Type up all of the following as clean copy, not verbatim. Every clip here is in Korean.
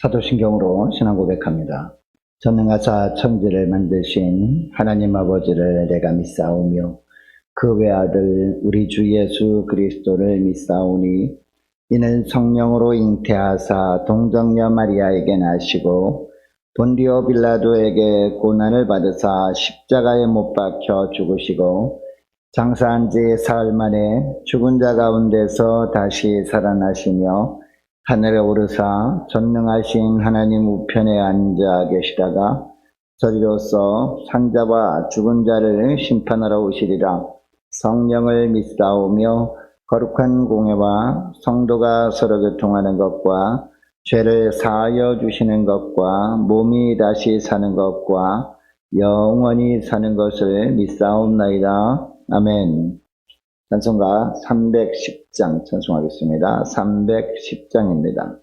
사도신경으로 신앙 고백합니다. 전능하사 천지를 만드신 하나님 아버지를 내가 믿사오며 그 외아들 우리 주 예수 그리스도를 믿사오니 이는 성령으로 잉태하사 동정녀 마리아에게 나시고 본디오 빌라도에게 고난을 받으사 십자가에 못 박혀 죽으시고 장사한 지 사흘 만에 죽은 자 가운데서 다시 살아나시며 하늘에 오르사 전능하신 하나님 우편에 앉아 계시다가 저리로서 산자와 죽은 자를 심판하러 오시리라. 성령을 믿사오며 거룩한 공회와 성도가 서로 교통하는 것과 죄를 사하여 주시는 것과 몸이 다시 사는 것과 영원히 사는 것을 믿사옵나이다. 아멘. 찬송가 310장 찬송하겠습니다. 310장입니다.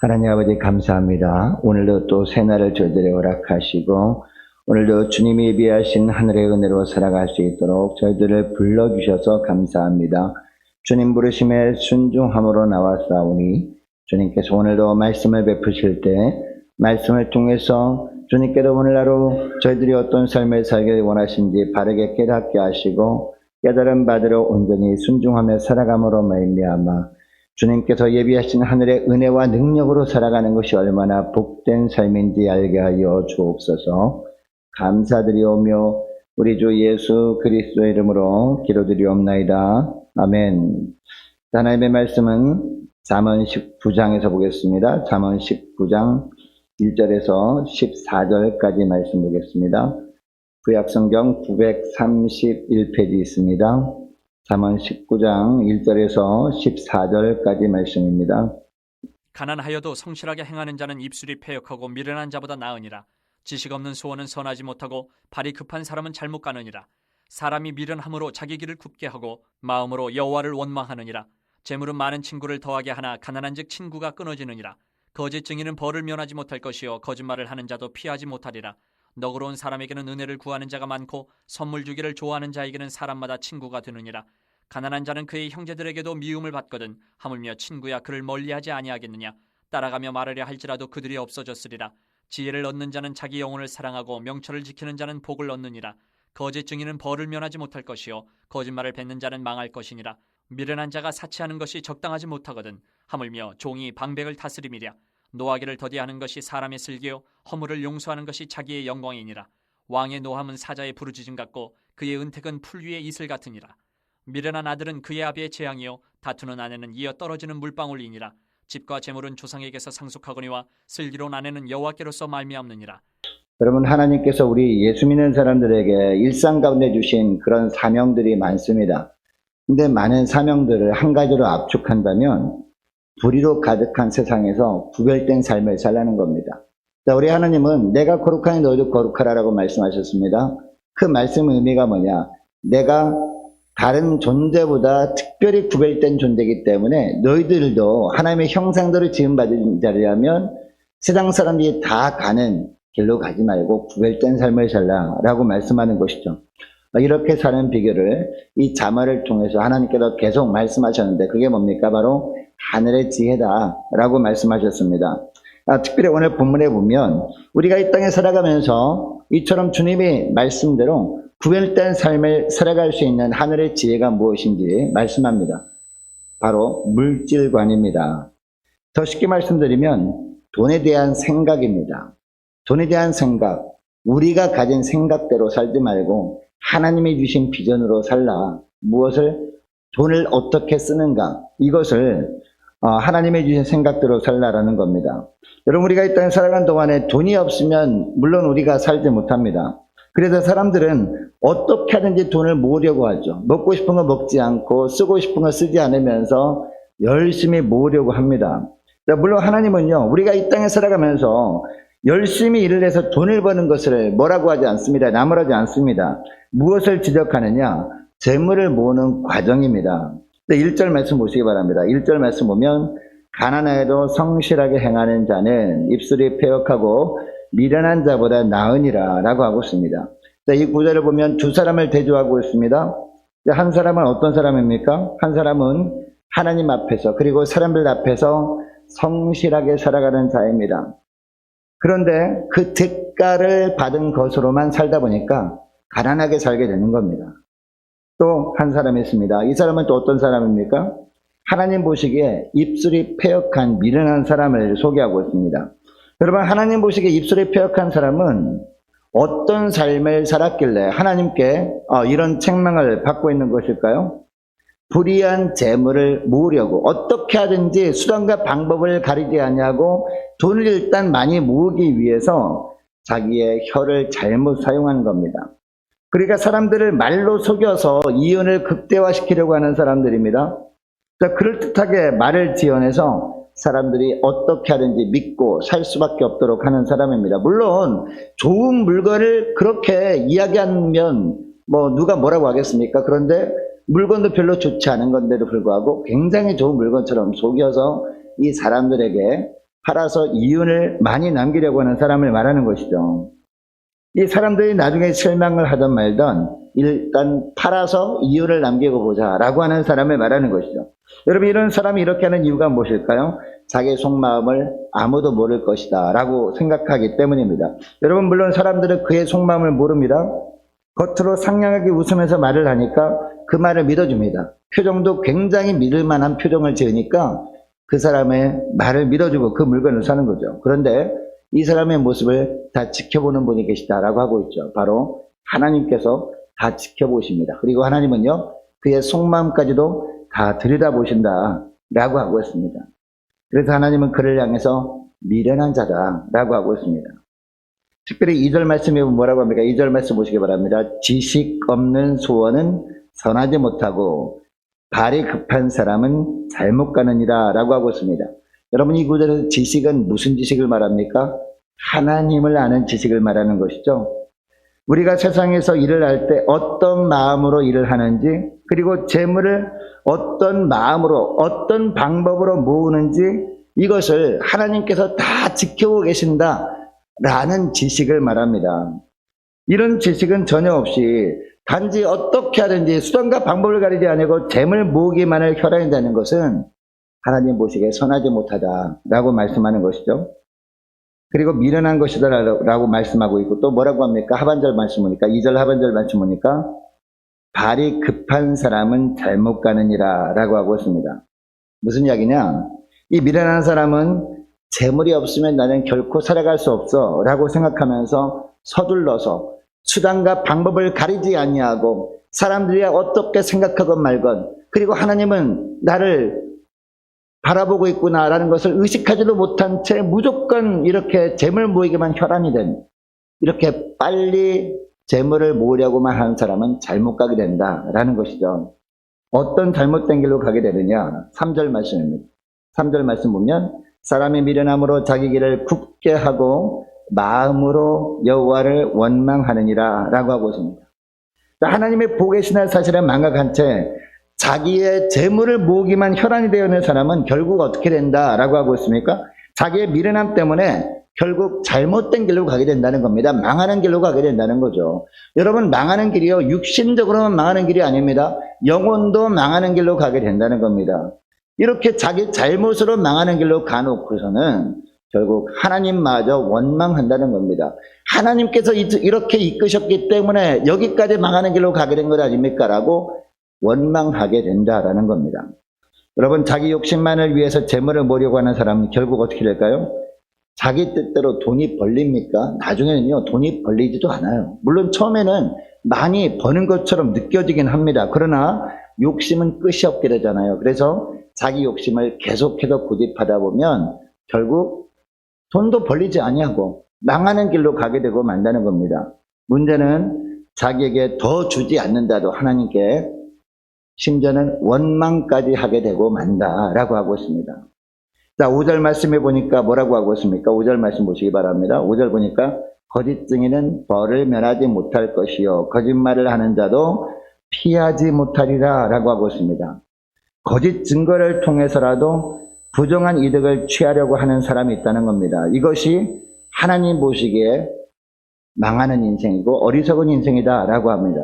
하나님 아버지 감사합니다. 오늘도 또 새날을 저희들에게 허락하시고 오늘도 주님이 예비하신 하늘의 은혜로 살아갈 수 있도록 저희들을 불러주셔서 감사합니다. 주님 부르심에 순종함으로 나왔사오니 주님께서 오늘도 말씀을 베푸실 때 말씀을 통해서 주님께서 오늘 하루 저희들이 어떤 삶을 살기를 원하신지 바르게 깨닫게 하시고 깨달음 받으러 온전히 순종하며 살아감으로 말미암아 주님께서 예비하신 하늘의 은혜와 능력으로 살아가는 것이 얼마나 복된 삶인지 알게 하여 주옵소서. 감사드리오며 우리 주 예수 그리스도의 이름으로 기도드리옵나이다. 아멘. 하나님의 말씀은 잠언 19장에서 보겠습니다. 잠언 19장 1절에서 14절까지 말씀 보겠습니다. 구약성경 931페이지 있습니다. 잠언 19장 1절에서 14절까지 말씀입니다. 가난하여도 성실하게 행하는 자는 입술이 패역하고 미련한 자보다 나으니라. 지식 없는 소원은 선하지 못하고 발이 급한 사람은 잘못 가느니라. 사람이 미련함으로 자기 길을 굽게 하고 마음으로 여호와를 원망하느니라. 재물은 많은 친구를 더하게 하나 가난한즉 친구가 끊어지느니라. 거짓 증인은 벌을 면하지 못할 것이요 거짓말을 하는 자도 피하지 못하리라. 너그러운 사람에게는 은혜를 구하는 자가 많고 선물 주기를 좋아하는 자에게는 사람마다 친구가 되느니라. 가난한 자는 그의 형제들에게도 미움을 받거든 하물며 친구야 그를 멀리하지 아니하겠느냐. 따라가며 말하려 할지라도 그들이 없어졌으리라. 지혜를 얻는 자는 자기 영혼을 사랑하고 명철을 지키는 자는 복을 얻느니라. 거짓 증인은 벌을 면하지 못할 것이요 거짓말을 뱉는 자는 망할 것이니라. 미련한 자가 사치하는 것이 적당하지 못하거든 하물며 종이 방백을 다스림이랴. 노하기를 더디하는 것이 사람의 슬기요 허물을 용서하는 것이 자기의 영광이니라. 왕의 노함은 사자의 부르짖음 같고 그의 은택은 풀 위의 이슬 같으니라. 미련한 아들은 그의 아비의 재앙이요 다투는 아내는 이어 떨어지는 물방울이니라. 집과 재물은 조상에게서 상속하거니와 슬기로운 아내는 여호와께로서 말미암느니라. 여러분, 하나님께서 우리 예수 믿는 사람들에게 일상 가운데 주신 그런 사명들이 많습니다. 근데 많은 사명들을 한 가지로 압축한다면 불의로 가득한 세상에서 구별된 삶을 살라는 겁니다. 자, 우리 하나님은 내가 거룩하니 너희도 거룩하라라고 말씀하셨습니다. 그 말씀의 의미가 뭐냐? 내가 다른 존재보다 특별히 구별된 존재이기 때문에 너희들도 하나님의 형상대로 지음받은 자라면 세상 사람들이 다 가는 길로 가지 말고 구별된 삶을 살라라고 말씀하는 것이죠. 이렇게 사는 비결을 이 잠언을 통해서 하나님께서 계속 말씀하셨는데 그게 뭡니까? 바로 하늘의 지혜다라고 말씀하셨습니다. 특별히 오늘 본문에 보면 우리가 이 땅에 살아가면서 이처럼 주님의 말씀대로 구별된 삶을 살아갈 수 있는 하늘의 지혜가 무엇인지 말씀합니다. 바로 물질관입니다. 더 쉽게 말씀드리면 돈에 대한 생각입니다. 돈에 대한 생각, 우리가 가진 생각대로 살지 말고 하나님이 주신 비전으로 살라. 무엇을, 돈을 어떻게 쓰는가, 이것을 하나님이 주신 생각대로 살라라는 겁니다. 여러분, 우리가 이 땅에 살아간 동안에 돈이 없으면 물론 우리가 살지 못합니다. 그래서 사람들은 어떻게 하든지 돈을 모으려고 하죠. 먹고 싶은 거 먹지 않고 쓰고 싶은 거 쓰지 않으면서 열심히 모으려고 합니다. 물론 하나님은요, 우리가 이 땅에 살아가면서 열심히 일을 해서 돈을 버는 것을 뭐라고 하지 않습니다. 나무라지 않습니다. 무엇을 지적하느냐? 재물을 모으는 과정입니다. 1절 말씀 보시기 바랍니다. 1절 말씀 보면 가난하여도 성실하게 행하는 자는 입술이 패역하고 미련한 자보다 나으니라 라고 하고 있습니다. 이 구절을 보면 두 사람을 대조하고 있습니다. 한 사람은 어떤 사람입니까? 한 사람은 하나님 앞에서 그리고 사람들 앞에서 성실하게 살아가는 자입니다. 그런데 그 대가를 받은 것으로만 살다 보니까 가난하게 살게 되는 겁니다. 또 한 사람이 있습니다. 이 사람은 또 어떤 사람입니까? 하나님 보시기에 입술이 패역한 미련한 사람을 소개하고 있습니다. 여러분, 하나님 보시기에 입술이 패역한 사람은 어떤 삶을 살았길래 하나님께 이런 책망을 받고 있는 것일까요? 불의한 재물을 모으려고 어떻게 하든지 수단과 방법을 가리지 아니하고 돈을 일단 많이 모으기 위해서 자기의 혀를 잘못 사용하는 겁니다. 그러니까 사람들을 말로 속여서 이윤을 극대화시키려고 하는 사람들입니다. 그럴듯하게 말을 지어내서 사람들이 어떻게 하든지 믿고 살 수밖에 없도록 하는 사람입니다. 물론 좋은 물건을 그렇게 이야기하면 누가 뭐라고 하겠습니까? 그런데 물건도 별로 좋지 않은 건데도 불구하고 굉장히 좋은 물건처럼 속여서 이 사람들에게 팔아서 이윤을 많이 남기려고 하는 사람을 말하는 것이죠. 이 사람들이 나중에 실망을 하든 말든 일단 팔아서 이윤을 남기고 보자 라고 하는 사람을 말하는 것이죠. 여러분, 이런 사람이 이렇게 하는 이유가 무엇일까요? 자기의 속마음을 아무도 모를 것이다 라고 생각하기 때문입니다. 여러분, 물론 사람들은 그의 속마음을 모릅니다. 겉으로 상냥하게 웃으면서 말을 하니까 그 말을 믿어줍니다. 표정도 굉장히 믿을 만한 표정을 지으니까 그 사람의 말을 믿어주고 그 물건을 사는 거죠. 그런데 이 사람의 모습을 다 지켜보는 분이 계시다라고 하고 있죠. 바로 하나님께서 다 지켜보십니다. 그리고 하나님은요, 그의 속마음까지도 다 들여다보신다. 라고 하고 있습니다. 그래서 하나님은 그를 향해서 미련한 자다라고 하고 있습니다. 특별히 2절 말씀에 보면 뭐라고 합니까? 2절 말씀 보시기 바랍니다. 지식 없는 소원은 선하지 못하고 발이 급한 사람은 잘못 가느니라 라고 하고 있습니다. 여러분, 이 구절에서 지식은 무슨 지식을 말합니까? 하나님을 아는 지식을 말하는 것이죠. 우리가 세상에서 일을 할 때 어떤 마음으로 일을 하는지, 그리고 재물을 어떤 마음으로 어떤 방법으로 모으는지, 이것을 하나님께서 다 지켜보고 계신다라는 지식을 말합니다. 이런 지식은 전혀 없이 단지 어떻게 하든지 수단과 방법을 가리지 아니고 재물 모으기만을 혈안한다는 것은 하나님 보시기에 선하지 못하다라고 말씀하는 것이죠. 그리고 미련한 것이다라고 말씀하고 있고, 또 뭐라고 합니까? 하반절 말씀 보니까, 2절 하반절 말씀 보니까 발이 급한 사람은 잘못 가느니라 라고 하고 있습니다. 무슨 이야기냐? 이 미련한 사람은 재물이 없으면 나는 결코 살아갈 수 없어 라고 생각하면서 서둘러서 수단과 방법을 가리지 아니하고, 사람들이 어떻게 생각하건 말건, 그리고 하나님은 나를 바라보고 있구나라는 것을 의식하지도 못한 채 무조건 이렇게 재물 모이기만 혈안이 된, 이렇게 빨리 재물을 모으려고만 하는 사람은 잘못 가게 된다라는 것이죠. 어떤 잘못된 길로 가게 되느냐? 3절 말씀입니다. 3절 말씀 보면 사람이 미련함으로 자기 길을 굽게 하고 마음으로 여호와를 원망하느니라 라고 하고 있습니다. 하나님의 복의 신할 사실을 망각한 채 자기의 재물을 모으기만 혈안이 되어 있는 사람은 결국 어떻게 된다라고 하고 있습니까? 자기의 미련함 때문에 결국 잘못된 길로 가게 된다는 겁니다. 망하는 길로 가게 된다는 거죠. 여러분, 망하는 길이요, 육신적으로만 망하는 길이 아닙니다. 영혼도 망하는 길로 가게 된다는 겁니다. 이렇게 자기 잘못으로 망하는 길로 가놓고서는 결국 하나님마저 원망한다는 겁니다. 하나님께서 이렇게 이끄셨기 때문에 여기까지 망하는 길로 가게 된 것 아닙니까? 라고 원망하게 된다라는 겁니다. 여러분, 자기 욕심만을 위해서 재물을 모으려고 하는 사람은 결국 어떻게 될까요? 자기 뜻대로 돈이 벌립니까? 나중에는요, 돈이 벌리지도 않아요. 물론 처음에는 많이 버는 것처럼 느껴지긴 합니다. 그러나 욕심은 끝이 없게 되잖아요. 그래서 자기 욕심을 계속해서 고집하다 보면 결국 돈도 벌리지 아니하고 망하는 길로 가게 되고 만다는 겁니다. 문제는 자기에게 더 주지 않는다도 하나님께 심지어는 원망까지 하게 되고 만다라고 하고 있습니다. 자, 5절 말씀해 보니까 뭐라고 하고 있습니까? 5절 말씀 보시기 바랍니다. 5절 보니까 거짓 증인은 벌을 면하지 못할 것이요 거짓말을 하는 자도 피하지 못하리라 라고 하고 있습니다. 거짓 증거를 통해서라도 부정한 이득을 취하려고 하는 사람이 있다는 겁니다. 이것이 하나님 보시기에 망하는 인생이고 어리석은 인생이다 라고 합니다.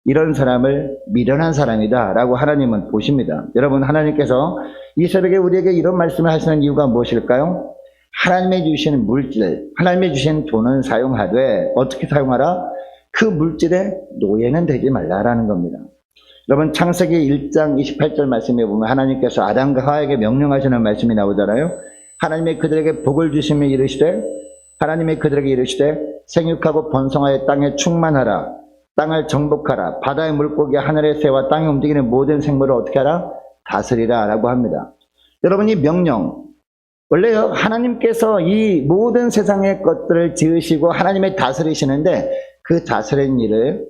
이런 사람을 미련한 사람이다 라고 하나님은 보십니다. 여러분, 하나님께서 이 새벽에 우리에게 이런 말씀을 하시는 이유가 무엇일까요? 하나님이 주신 물질, 하나님이 주신 돈은 사용하되 어떻게 사용하라? 그 물질의 노예는 되지 말라라는 겁니다. 여러분, 창세기 1장 28절 말씀에 보면 하나님께서 아담과 하와에게 명령하시는 말씀이 나오잖아요. 하나님이 그들에게 복을 주시며 이르시되, 하나님이 그들에게 이르시되 생육하고 번성하여 땅에 충만하라, 땅을 정복하라, 바다의 물고기, 하늘의 새와 땅에 움직이는 모든 생물을 어떻게 하라? 다스리라 라고 합니다. 여러분, 이 명령, 원래 하나님께서 이 모든 세상의 것들을 지으시고 하나님이 다스리시는데 그 다스리는 일을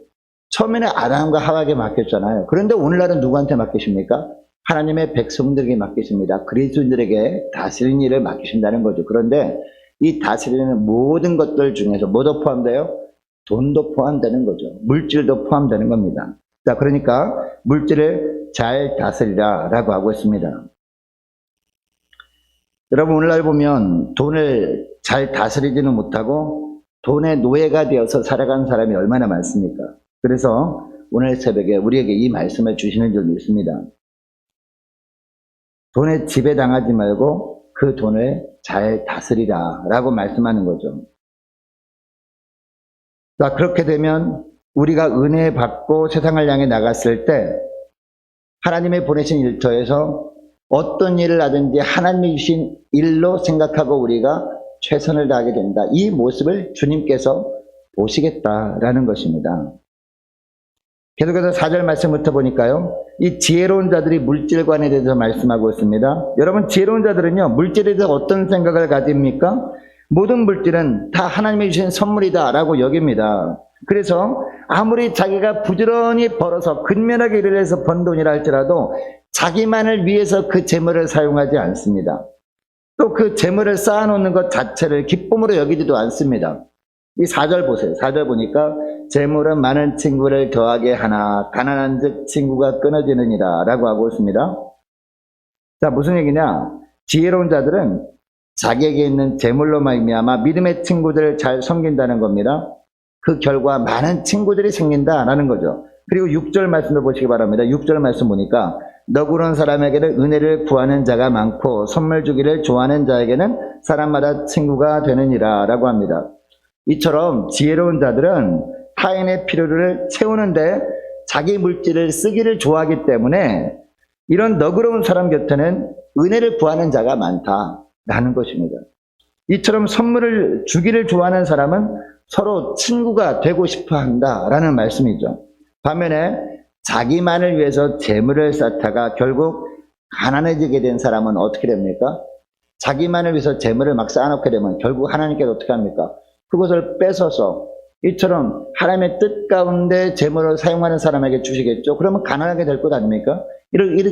처음에는 아담과 하와에게 맡겼잖아요. 그런데 오늘날은 누구한테 맡기십니까? 하나님의 백성들에게 맡기십니다. 그리스도인들에게 다스리는 일을 맡기신다는 거죠. 그런데 이 다스리는 모든 것들 중에서 뭐도 포함돼요? 돈도 포함되는 거죠. 물질도 포함되는 겁니다. 자, 그러니까 물질을 잘 다스리라 라고 하고 있습니다. 여러분, 오늘날 보면 돈을 잘 다스리지는 못하고 돈의 노예가 되어서 살아가는 사람이 얼마나 많습니까? 그래서 오늘 새벽에 우리에게 이 말씀을 주시는 줄 믿습니다. 돈에 지배당하지 말고 그 돈을 잘 다스리라 라고 말씀하는 거죠. 자, 그렇게 되면 우리가 은혜 받고 세상을 향해 나갔을 때 하나님의 보내신 일터에서 어떤 일을 하든지 하나님이 주신 일로 생각하고 우리가 최선을 다하게 된다. 이 모습을 주님께서 보시겠다라는 것입니다. 계속해서 4절 말씀부터 보니까요. 이 지혜로운 자들이 물질관에 대해서 말씀하고 있습니다. 여러분, 지혜로운 자들은요, 물질에 대해서 어떤 생각을 가집니까? 모든 물질은 다 하나님이 주신 선물이다라고 여깁니다. 그래서 아무리 자기가 부지런히 벌어서 근면하게 일을 해서 번 돈이라 할지라도 자기만을 위해서 그 재물을 사용하지 않습니다. 또 그 재물을 쌓아놓는 것 자체를 기쁨으로 여기지도 않습니다. 이 4절 보세요. 4절 보니까 재물은 많은 친구를 더하게 하나 가난한 즉 친구가 끊어지느니라 라고 하고 있습니다. 자, 무슨 얘기냐? 지혜로운 자들은 자기에게 있는 재물로 말미암아 믿음의 친구들을 잘 섬긴다는 겁니다. 그 결과 많은 친구들이 생긴다라는 거죠. 그리고 6절 말씀을 보시기 바랍니다. 6절 말씀 보니까 너그러운 사람에게는 은혜를 구하는 자가 많고 선물 주기를 좋아하는 자에게는 사람마다 친구가 되느니라 라고 합니다. 이처럼 지혜로운 자들은 타인의 필요를 채우는데 자기 물질을 쓰기를 좋아하기 때문에 이런 너그러운 사람 곁에는 은혜를 구하는 자가 많다라는 것입니다. 이처럼 선물을 주기를 좋아하는 사람은 서로 친구가 되고 싶어 한다라는 말씀이죠. 반면에 자기만을 위해서 재물을 쌓다가 결국 가난해지게 된 사람은 어떻게 됩니까? 자기만을 위해서 재물을 막 쌓아놓게 되면 결국 하나님께서 어떻게 합니까? 그것을 뺏어서 이처럼 하나님의 뜻 가운데 재물을 사용하는 사람에게 주시겠죠. 그러면 가난하게 될 것 아닙니까?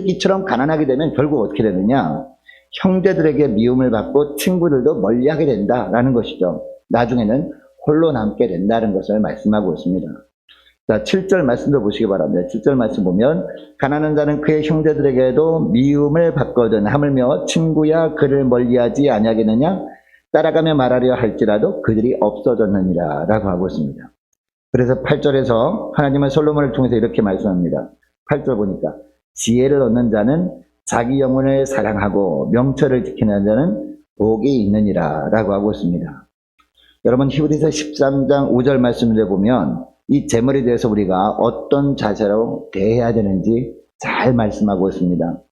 이처럼 가난하게 되면 결국 어떻게 되느냐? 형제들에게 미움을 받고 친구들도 멀리하게 된다라는 것이죠. 나중에는 홀로 남게 된다는 것을 말씀하고 있습니다. 자, 7절 말씀도 보시기 바랍니다. 7절 말씀 보면 가난한 자는 그의 형제들에게도 미움을 받거든 하물며 친구야 그를 멀리하지 아니하겠느냐? 따라가며 말하려 할지라도 그들이 없어졌느니라 라고 하고 있습니다. 그래서 8절에서 하나님은 솔로몬을 통해서 이렇게 말씀합니다. 8절 보니까 지혜를 얻는 자는 자기 영혼을 사랑하고 명철을 지키는 자는 복이 있느니라 라고 하고 있습니다. 여러분, 히브리서 13장 5절 말씀을 보면 이 재물에 대해서 우리가 어떤 자세로 대해야 되는지 잘 말씀하고 있습니다.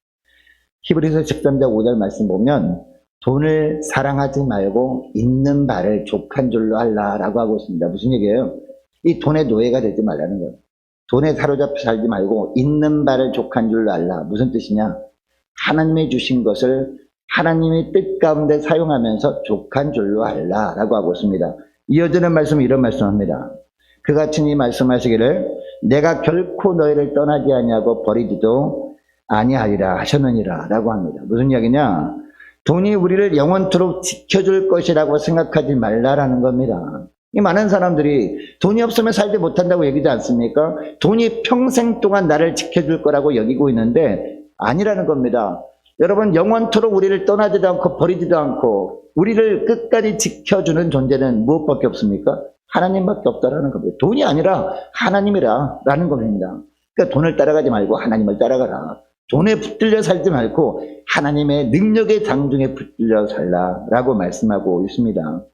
히브리서 13장 5절 말씀 보면 돈을 사랑하지 말고 있는 바를 족한 줄로 하라라고 하고 있습니다. 무슨 얘기예요? 이 돈의 노예가 되지 말라는 거예요. 돈에 사로잡혀 살지 말고 있는 바를 족한 줄로 알라. 무슨 뜻이냐? 하나님이 주신 것을 하나님의 뜻 가운데 사용하면서 족한 줄로 알라라고 하고 있습니다. 이어지는 말씀은 이런 말씀합니다. 그같이 이 말씀하시기를 내가 결코 너희를 떠나지 아니하고 버리지도 아니하리라 하셨느니라 라고 합니다. 무슨 이야기냐? 돈이 우리를 영원토록 지켜줄 것이라고 생각하지 말라라는 겁니다. 이 많은 사람들이 돈이 없으면 살지 못한다고 얘기하지 않습니까? 돈이 평생 동안 나를 지켜줄 거라고 여기고 있는데 아니라는 겁니다. 여러분, 영원토록 우리를 떠나지도 않고 버리지도 않고 우리를 끝까지 지켜주는 존재는 무엇밖에 없습니까? 하나님밖에 없다라는 겁니다. 돈이 아니라 하나님이라는 겁니다. 그러니까 돈을 따라가지 말고 하나님을 따라가라. 돈에 붙들려 살지 말고 하나님의 능력의 장중에 붙들려 살라라고 말씀하고 있습니다.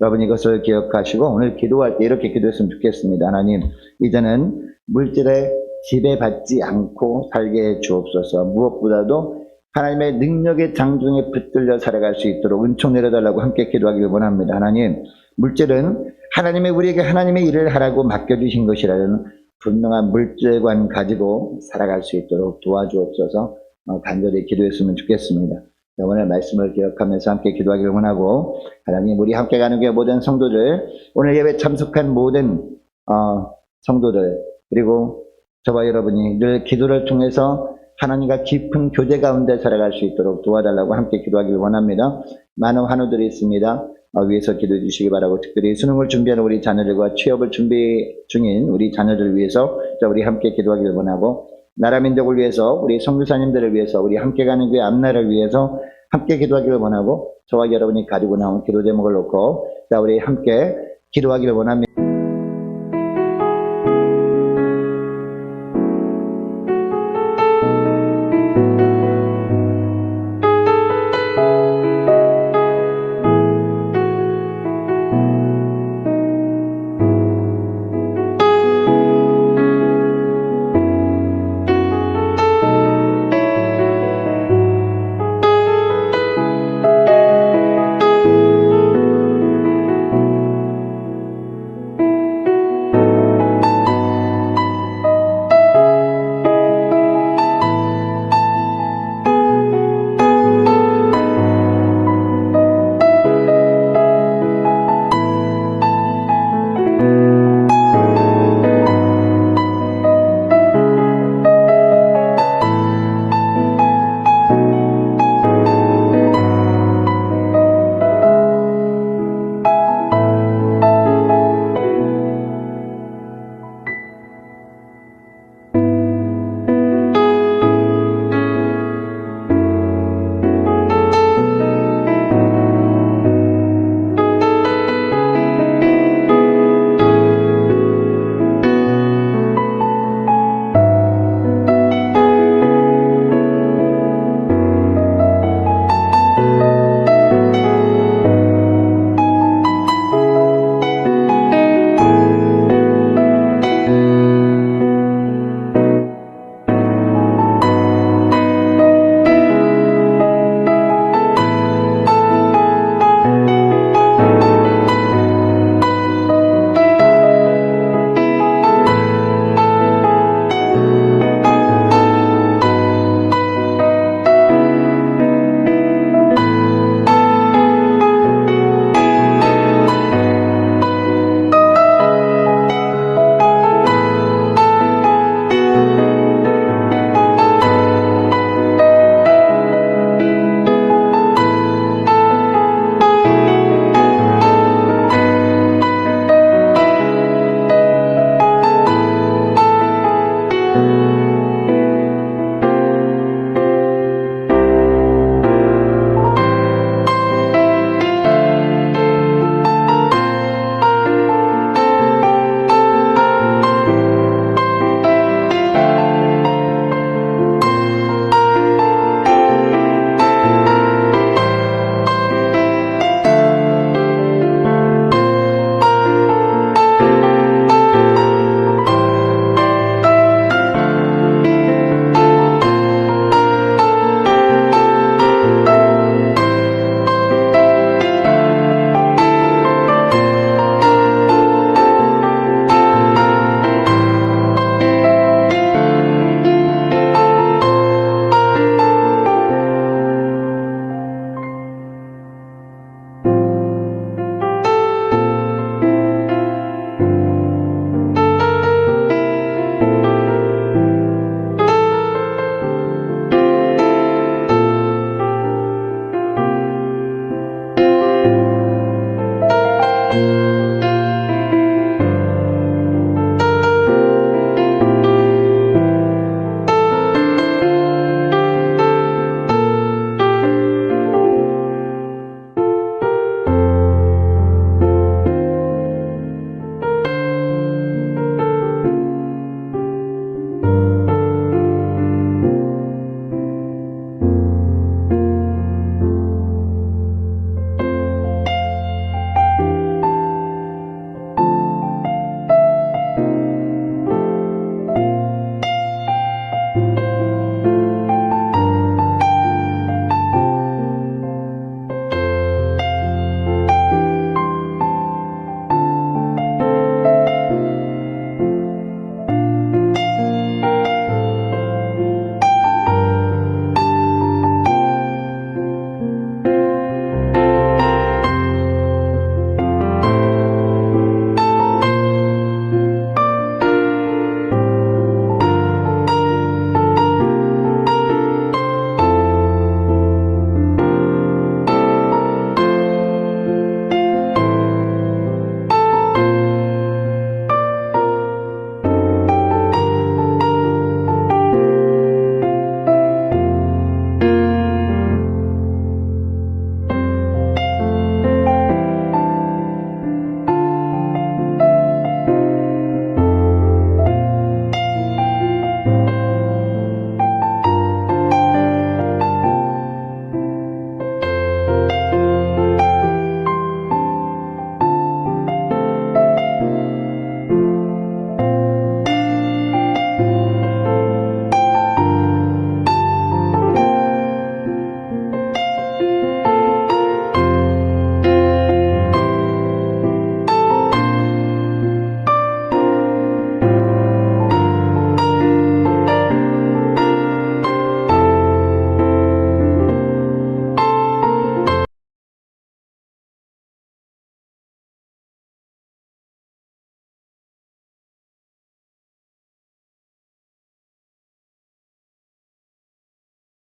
여러분, 이것을 기억하시고 오늘 기도할 때 이렇게 기도했으면 좋겠습니다. 하나님, 이제는 물질에 지배받지 않고 살게 해 주옵소서. 무엇보다도 하나님의 능력의 장중에 붙들려 살아갈 수 있도록 은총 내려달라고 함께 기도하기를 원합니다. 하나님, 물질은 하나님이 우리에게 하나님의 일을 하라고 맡겨주신 것이라는 분명한 물질관 가지고 살아갈 수 있도록 도와주옵소서. 간절히 기도했으면 좋겠습니다. 오늘 말씀을 기억하면서 함께 기도하기를 원하고, 하나님, 우리 함께 가는 교회 모든 성도들, 오늘 예배 참석한 모든 성도들, 그리고 저와 여러분이 늘 기도를 통해서 하나님과 깊은 교제 가운데 살아갈 수 있도록 도와달라고 함께 기도하기를 원합니다. 많은 환우들이 있습니다. 위해서 기도해 주시기 바라고, 특별히 수능을 준비하는 우리 자녀들과 취업을 준비 중인 우리 자녀들을 위해서 우리 함께 기도하기를 원하고, 나라 민족을 위해서, 우리 선교사님들을 위해서, 우리 함께 가는 교회 앞날을 위해서 함께 기도하기를 원하고, 저와 여러분이 가지고 나온 기도 제목을 놓고 우리 함께 기도하기를 원합니다.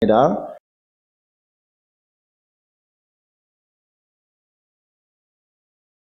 입니다.